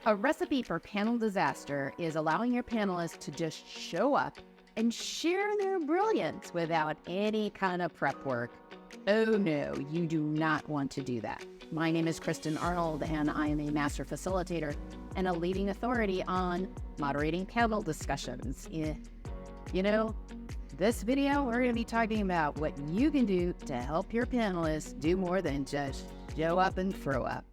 A recipe for panel disaster is allowing your panelists to just show up and share their brilliance without any kind of prep work. Oh no, you do not want to do that. My name is Kristin Arnold, and I am a master facilitator and a leading authority on moderating panel discussions. You know, this video, we're going to be talking about what you can do to help your panelists do more than just show up and throw up.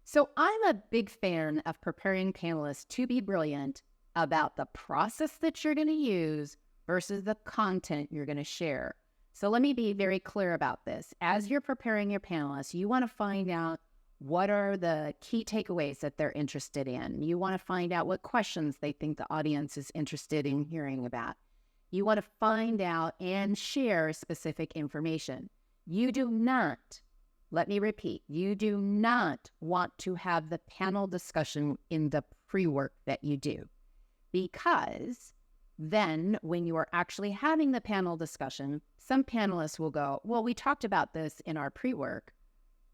So I'm a big fan of preparing panelists to be brilliant about the process that you're going to use versus the content you're going to share. So let me be very clear about this. As you're preparing your panelists, you want to find out what are the key takeaways that they're interested in. You want to find out what questions they think the audience is interested in hearing about. You want to find out and share specific information. You do not, let me repeat, you do not want to have the panel discussion in the pre-work that you do, because then when you are actually having the panel discussion, some panelists will go, well, we talked about this in our pre-work,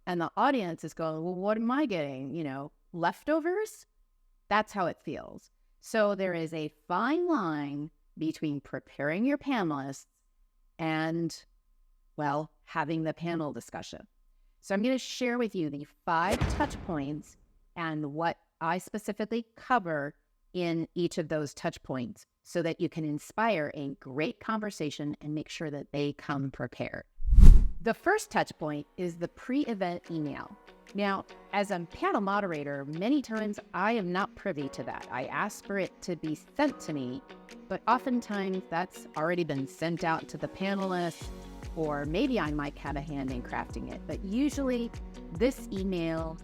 and the audience is going, well, what am I getting? Leftovers? That's how it feels. So there is a fine line between preparing your panelists and, well, having the panel discussion. So I'm going to share with you the 5 touch points and what I specifically cover in each of those touch points so that you can inspire a great conversation and make sure that they come prepared. The first touch point is the pre-event email. Now, as a panel moderator, many times I am not privy to that. I ask for it to be sent to me, but oftentimes that's already been sent out to the panelists, or maybe I might have a hand in crafting it. But usually this email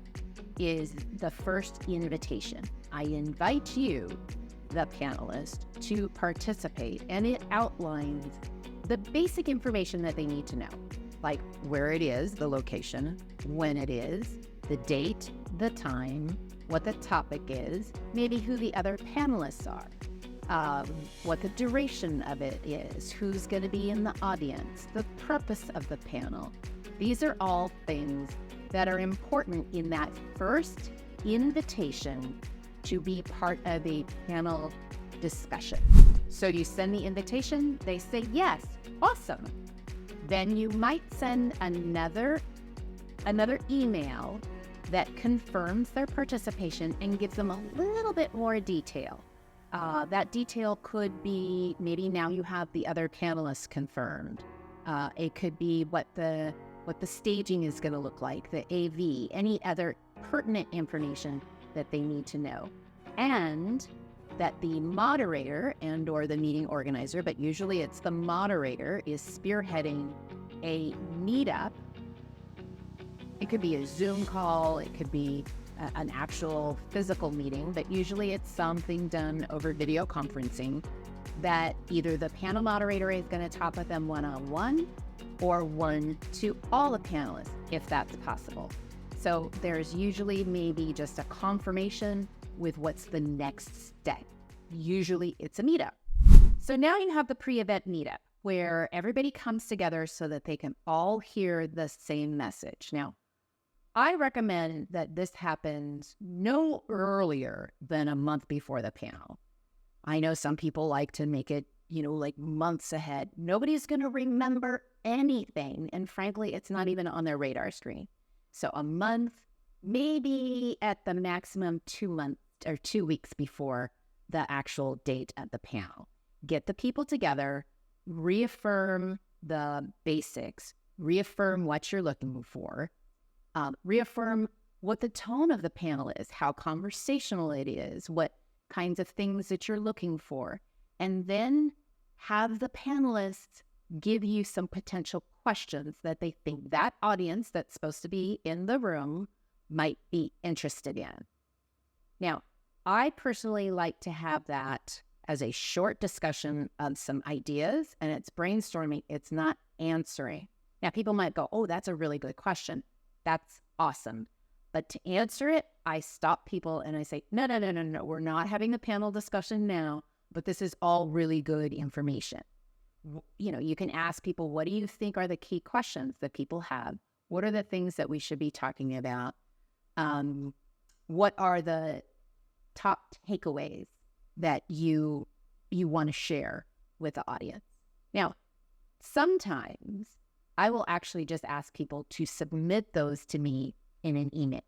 is the first invitation. I invite you, the panelist, to participate, and it outlines the basic information that they need to know, like where it is, the location, when it is, the date, the time, what the topic is, maybe who the other panelists are, what the duration of it is, who's going to be in the audience, the purpose of the panel. These are all things that are important in that first invitation to be part of a panel discussion. So you send the invitation, they say yes, awesome. Then you might send another email that confirms their participation and gives them a little bit more detail. That detail could be, maybe now you have the other panelists confirmed. It could be what the staging is going to look like, the AV, any other pertinent information that they need to know. And that the moderator and or the meeting organizer, but usually it's the moderator, is spearheading a meetup. It could be a Zoom call, it could be an actual physical meeting, but usually it's something done over video conferencing that either the panel moderator is going to talk with them one-on-one or one to all the panelists, if that's possible. So there's usually maybe just a confirmation with what's the next step. Usually it's a meetup. So now you have the pre-event meetup where everybody comes together so that they can all hear the same message. Now, I recommend that this happens no earlier than a month before the panel. I know some people like to make it, like months ahead. Nobody's going to remember anything. And frankly, it's not even on their radar screen. So a month, maybe at the maximum 2 months or 2 weeks before the actual date of the panel. Get the people together, reaffirm the basics, reaffirm what you're looking for, reaffirm what the tone of the panel is, how conversational it is, what kinds of things that you're looking for, and then have the panelists give you some potential questions that they think that audience that's supposed to be in the room might be interested in. Now, I personally like to have that as a short discussion of some ideas, and it's brainstorming. It's not answering. Now, people might go, oh, that's a really good question. That's awesome. But to answer it, I stop people and I say, no. We're not having a panel discussion now, but this is all really good information. You can ask people, what do you think are the key questions that people have? What are the things that we should be talking about? What are the top takeaways that you want to share with the audience? Now, sometimes I will actually just ask people to submit those to me in an email,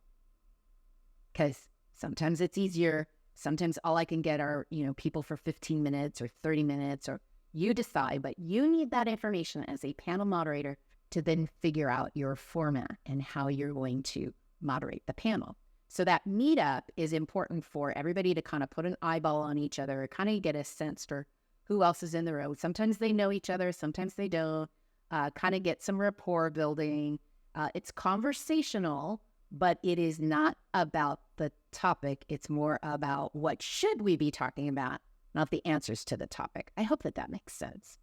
because sometimes it's easier. Sometimes all I can get are, people for 15 minutes or 30 minutes, or you decide, but you need that information as a panel moderator to then figure out your format and how you're going to moderate the panel. So that meetup is important for everybody to kind of put an eyeball on each other, kind of get a sense for who else is in the room. Sometimes they know each other, sometimes they don't, kind of get some rapport building. It's conversational, but it is not about the topic. It's more about what should we be talking about, not the answers to the topic. I hope that makes sense.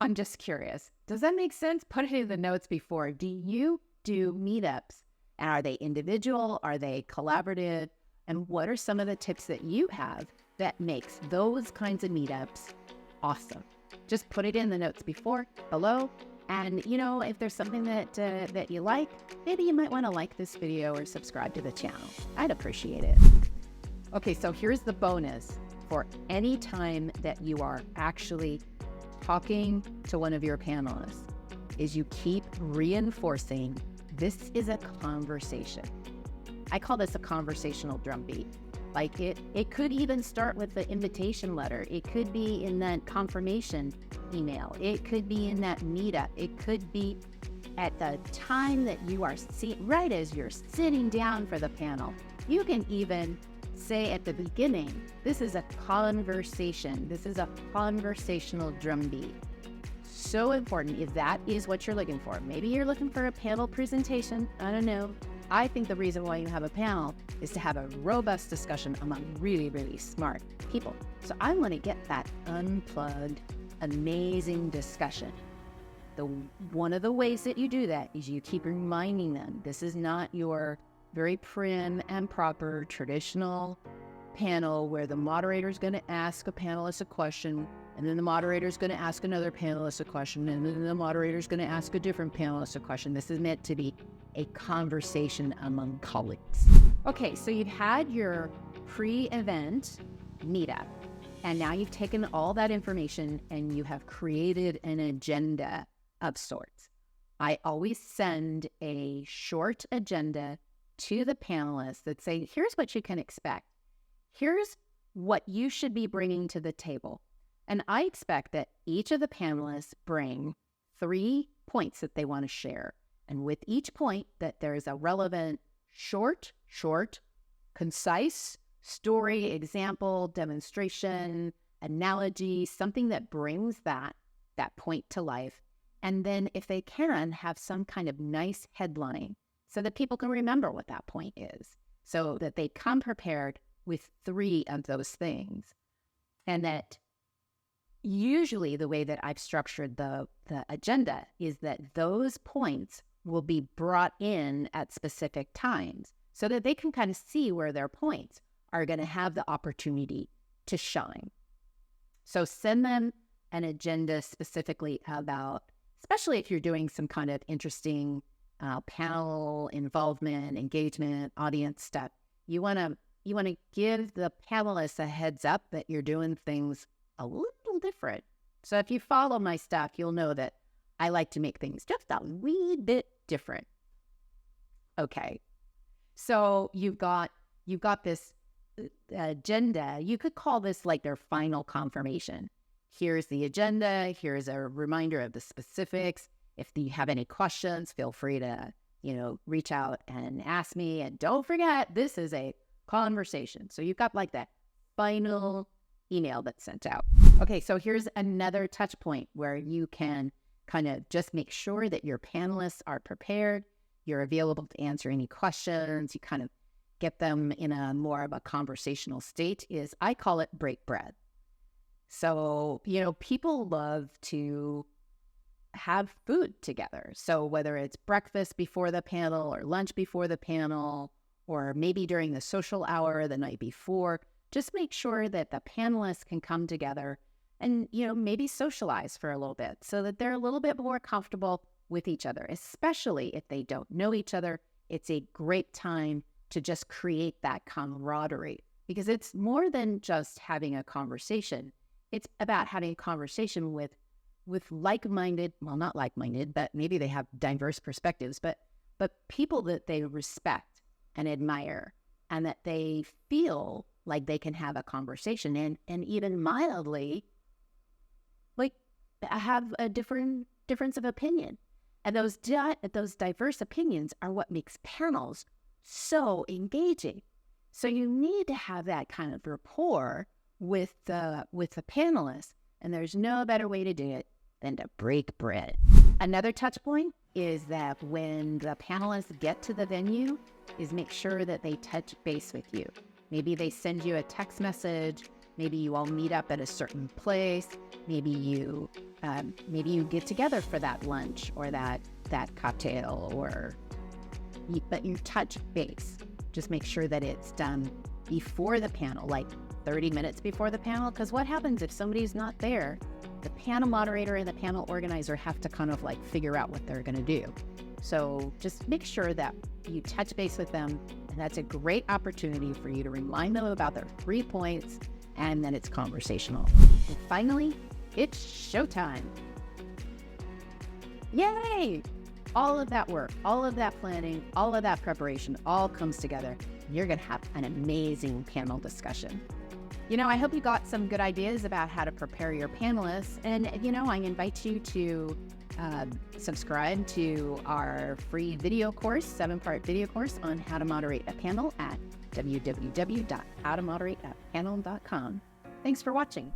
I'm just curious. Does that make sense? Put it in the notes before. Do you do meetups? And are they individual? Are they collaborative? And what are some of the tips that you have that makes those kinds of meetups awesome? Just put it in the notes below. And, if there's something that you like, maybe you might want to like this video or subscribe to the channel. I'd appreciate it. Okay, so here's the bonus for any time that you are actually talking to one of your panelists, is you keep reinforcing this is a conversation. I call this a conversational drumbeat. Like it could even start with the invitation letter. It could be in that confirmation email. It could be in that meetup. It could be at the time that you are right as you're sitting down for the panel. You can even say at the beginning, this is a conversation. This is a conversational drumbeat. So important if that is what you're looking for. Maybe you're looking for a panel presentation. I don't know. I think the reason why you have a panel is to have a robust discussion among really, really smart people. So I want to get that unplugged, amazing discussion. One of the ways that you do that is you keep reminding them, this is not your very prim and proper traditional panel where the moderator is going to ask a panelist a question, and then the moderator is going to ask another panelist a question, and then the moderator is going to ask a different panelist a question. This is meant to be a conversation among colleagues. Okay, so you've had your pre-event meetup, and now you've taken all that information and you have created an agenda of sorts. I always send a short agenda to the panelists that say, here's what you can expect. Here's what you should be bringing to the table. And I expect that each of the panelists bring 3 points that they want to share. And with each point, that there is a relevant, short, concise story, example, demonstration, analogy, something that brings that point to life. And then if they can, have some kind of nice headline so that people can remember what that point is, so that they come prepared with 3 of those things. And that usually the way that I've structured the agenda is that those points will be brought in at specific times so that they can kind of see where their points are going to have the opportunity to shine. So send them an agenda specifically about, especially if you're doing some kind of interesting panel involvement, engagement, audience stuff, you want to give the panelists a heads up that you're doing things a little different. So if you follow my stuff, you'll know that I like to make things just a wee bit different. Okay, so you've got this agenda. You could call this like their final confirmation. Here's the agenda. Here's a reminder of the specifics. If you have any questions, feel free to, reach out and ask me. And don't forget, this is a conversation. So you've got like that final email that's sent out. Okay, so here's another touch point where you can kind of just make sure that your panelists are prepared. You're available to answer any questions. You kind of get them in a more of a conversational state. Is I call it break bread. So, people love to have food together. So whether it's breakfast before the panel or lunch before the panel, or maybe during the social hour the night before, just make sure that the panelists can come together and, maybe socialize for a little bit so that they're a little bit more comfortable with each other, especially if they don't know each other. It's a great time to just create that camaraderie, because it's more than just having a conversation. It's about having a conversation with like-minded, well, not like-minded, but maybe they have diverse perspectives, but people that they respect and admire, and that they feel like they can have a conversation and even mildly like have a difference of opinion. And those diverse opinions are what makes panels so engaging. So you need to have that kind of rapport with the panelists, and there's no better way to do it than to break bread. Another touch point is that when the panelists get to the venue, is make sure that they touch base with you. Maybe they send you a text message. Maybe you all meet up at a certain place. Maybe you get together for that lunch or that cocktail, but you touch base. Just make sure that it's done before the panel, like 30 minutes before the panel, because what happens if somebody's not there? The panel moderator and the panel organizer have to kind of like figure out what they're going to do. So just make sure that you touch base with them, and that's a great opportunity for you to remind them about their 3 points, and then it's conversational. And finally, it's showtime. Yay! All of that work, all of that planning, all of that preparation all comes together. You're going to have an amazing panel discussion. I hope you got some good ideas about how to prepare your panelists. And, I invite you to subscribe to our free video course, 7-part video course on how to moderate a panel at www.howtomoderateapanel.com. Thanks for watching.